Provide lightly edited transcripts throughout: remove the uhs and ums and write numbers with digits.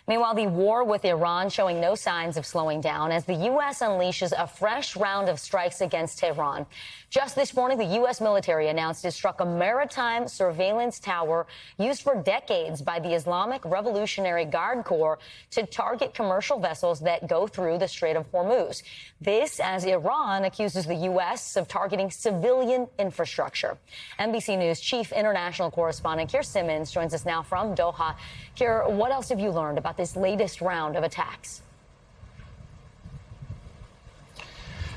Meanwhile, the war with Iran showing no signs of slowing down as the U.S. unleashes a fresh round of strikes against Tehran. Just this morning, the U.S. military announced it struck a maritime surveillance tower used for decades by the Islamic Revolutionary Guard Corps to target commercial vessels that go through the Strait of Hormuz. This as Iran accuses the U.S. of targeting civilian infrastructure. NBC News chief international correspondent Keir Simmons joins us now from Doha. Keir, what else have you learned about this latest round of attacks?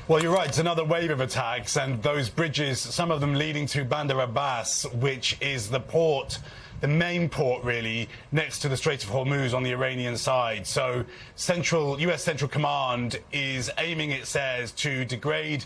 Well, you're right. It's another wave of attacks, and those bridges, some of them leading to Bandar Abbas, which is the port, the main port, really, next to the Strait of Hormuz on the Iranian side. So U.S. Central Command is aiming, it says, to degrade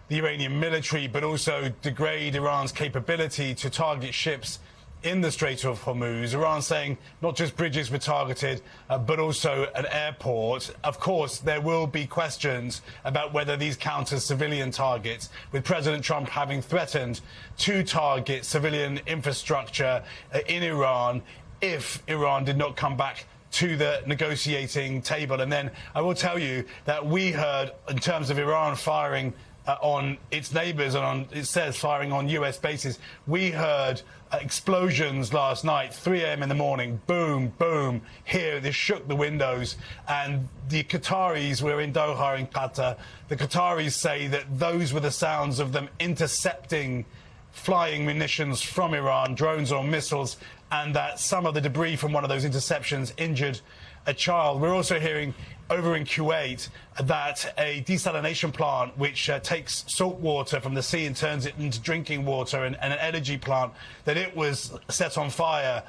the Iranian military, but also degrade Iran's capability to target ships in the Strait of Hormuz. Iran saying not just bridges were targeted, but also an airport. Of course, there will be questions about whether these count as civilian targets, with President Trump having threatened to target civilian infrastructure in Iran if Iran did not come back to the negotiating table. And then I will tell you that we heard, in terms of Iran firing on its neighbours and it says firing on US bases, we heard explosions last night, 3 a.m. in the morning, boom, boom, here. This shook the windows. And the Qataris, we're in Doha in Qatar, the Qataris say that those were the sounds of them intercepting flying munitions from Iran, drones or missiles, and that some of the debris from one of those interceptions injured a child. We're also hearing over in Kuwait that a desalination plant which takes salt water from the sea and turns it into drinking water, and an energy plant, that it was set on fire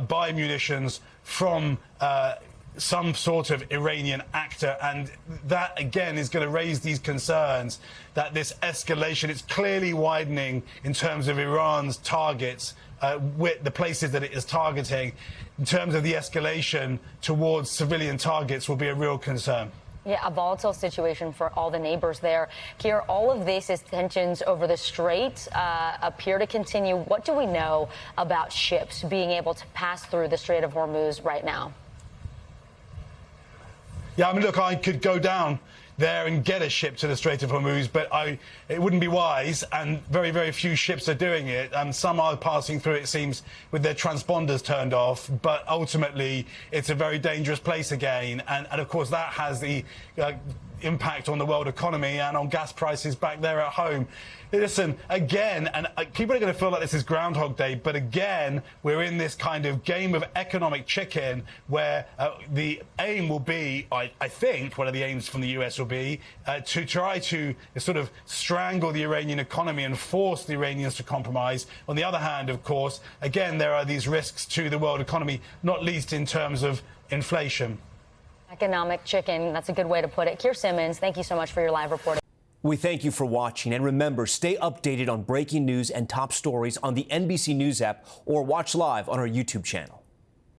by munitions from some sort of Iranian actor. And that, again, is going to raise these concerns that this escalation is clearly widening in terms of Iran's targets, with the places that it is targeting. In terms of the escalation towards civilian targets will be a real concern. Yeah, a volatile situation for all the neighbors there. Keir, all of this as tensions over the strait appear to continue. What do we know about ships being able to pass through the Strait of Hormuz right now? Yeah, I mean, look, I could go down there and get a ship to the Strait of Hormuz, but it wouldn't be wise, and very, very few ships are doing it. And some are passing through, it seems, with their transponders turned off. But ultimately, it's a very dangerous place again. And of course, that has the impact on the world economy and on gas prices back there at home. Listen, again, and people are going to feel like this is Groundhog Day, but again, we're in this kind of game of economic chicken where the aim will be, I think, one of the aims from the US will be to try to sort of strangle the Iranian economy and force the Iranians to compromise. On the other hand, of course, again, there are these risks to the world economy, not least in terms of inflation. Economic chicken, that's a good way to put it. Keir Simmons, thank you so much for your live reporting. We thank you for watching, and remember, stay updated on breaking news and top stories on the NBC News app or watch live on our YouTube channel.